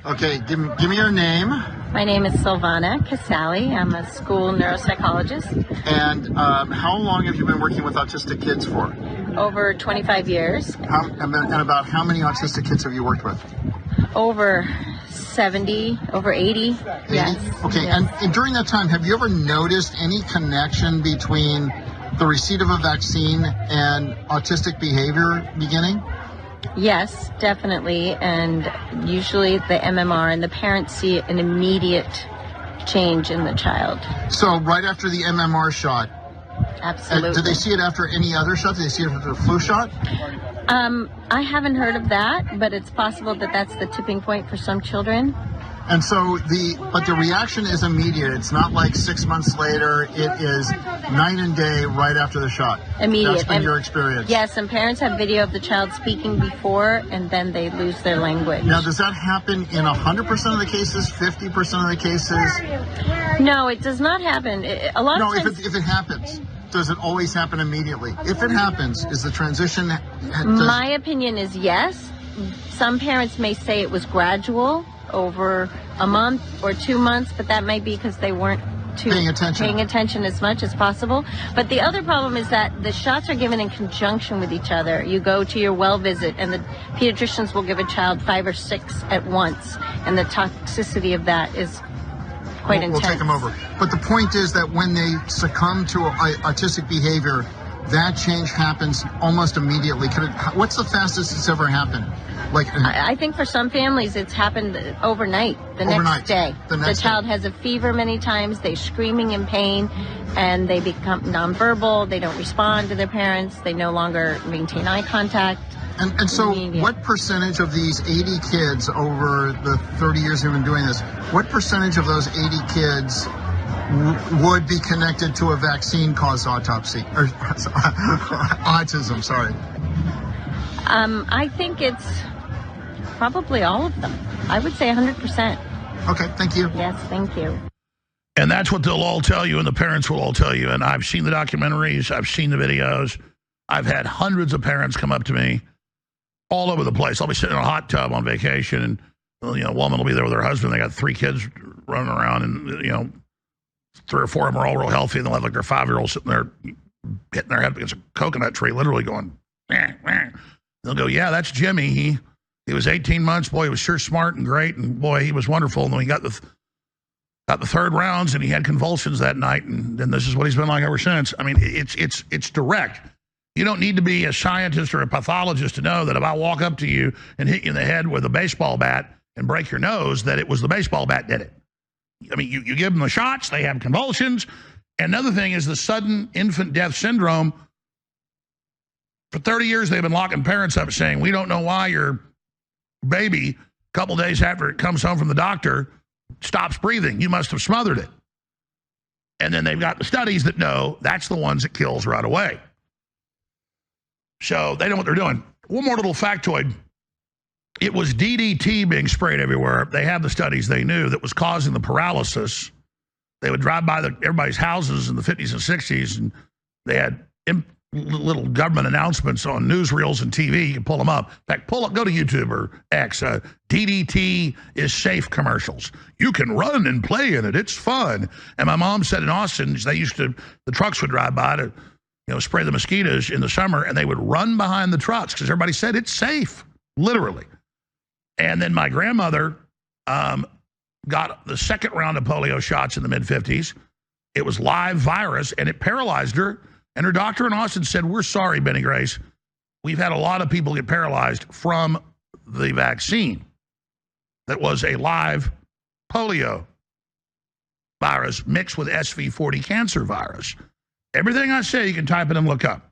Okay, give me your name. My name is Silvana Casali. I'm a school neuropsychologist. And how long have you been working with autistic kids for? Over 25 years. And about how many autistic kids have you worked with? Over 70, over 80. 80? Yes. Okay, yes. And during that time, have you ever noticed any connection between the receipt of a vaccine and autistic behavior beginning? Yes, definitely. And usually the MMR and the parents see an immediate change in the child. So right after the MMR shot, Absolutely. did they see it after any other shot? Did they see it after the flu shot? I haven't heard of that, but it's possible that that's the tipping point for some children. And so the reaction is immediate. It's not like 6 months later. It is night and day right after the shot. Immediate. That's been your experience. Yes, and parents have video of the child speaking before, and then they lose their language. Now, does that happen in 100% of the cases, 50% of the cases? No, it does not happen. A lot of times. If it happens, does it always happen immediately? If it happens, is the transition... My opinion is yes. Some parents may say it was gradual over a month or 2 months, but that might be because they weren't paying attention as much as possible. But the other problem is that the shots are given in conjunction with each other. You go to your well visit and the pediatricians will give a child 5 or 6 at once, and the toxicity of that is quite intense. We'll take them over. But the point is that when they succumb to autistic behavior, that change happens almost immediately. What's the fastest it's ever happened? I think for some families it's happened overnight, next day. The child has a fever many times, they're screaming in pain, and they become nonverbal, they don't respond to their parents, they no longer maintain eye contact. And so what percentage of these 80 kids over the 30 years you've been doing this, what percentage of those 80 kids would be connected to a vaccine-caused autopsy or autism? Sorry. I think it's probably all of them. I would say 100%. Okay, thank you. Yes, thank you. And that's what they'll all tell you, and the parents will all tell you. And I've seen the documentaries, I've seen the videos. I've had hundreds of parents come up to me all over the place. I'll be sitting in a hot tub on vacation, and a woman will be there with her husband. They got 3 kids running around, and 3 or 4 of them are all real healthy, and they'll have like their 5-year-old sitting there hitting their head against a coconut tree, literally going, meh, meh. They'll go, yeah, that's Jimmy. He was 18 months. Boy, he was sure smart and great, and boy, he was wonderful. And then he got the 3rd rounds, and he had convulsions that night, and then this is what he's been like ever since. I mean, it's direct. You don't need to be a scientist or a pathologist to know that if I walk up to you and hit you in the head with a baseball bat and break your nose, that it was the baseball bat did it. I mean, you give them the shots, they have convulsions. And another thing is the sudden infant death syndrome. For 30 years, they've been locking parents up saying, we don't know why your baby, a couple days after it comes home from the doctor, stops breathing. You must have smothered it. And then they've got the studies that know that's the ones that kills right away. So they know what they're doing. One more little factoid. It was DDT being sprayed everywhere. They have the studies they knew that was causing the paralysis. They would drive by everybody's houses in the 50s and 60s, and they had little government announcements on newsreels and TV. You can pull them up. In fact, go to YouTube or X. DDT is safe commercials. You can run and play in it. It's fun. And my mom said in Austin, the trucks would drive by to spray the mosquitoes in the summer, and they would run behind the trucks because everybody said it's safe, literally. And then my grandmother got the 2nd round of polio shots in the mid-50s. It was live virus, and it paralyzed her. And her doctor in Austin said, we're sorry, Benny Grace. We've had a lot of people get paralyzed from the vaccine that was a live polio virus mixed with SV40 cancer virus. Everything I say, you can type in and look up.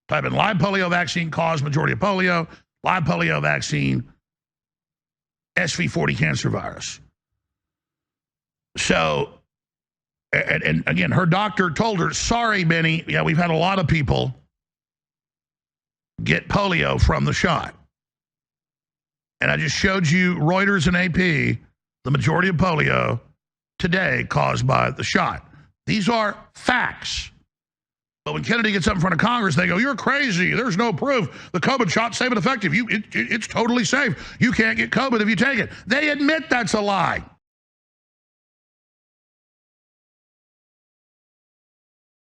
Type in live polio vaccine caused majority of polio, live polio vaccine, SV40 cancer virus. So, and again, her doctor told her, sorry, Benny, yeah, we've had a lot of people get polio from the shot. And I just showed you Reuters and AP, the majority of polio today caused by the shot. These are facts. But when Kennedy gets up in front of Congress, they go, you're crazy. There's no proof. The COVID shot's safe and effective. It's totally safe. You can't get COVID if you take it. They admit that's a lie.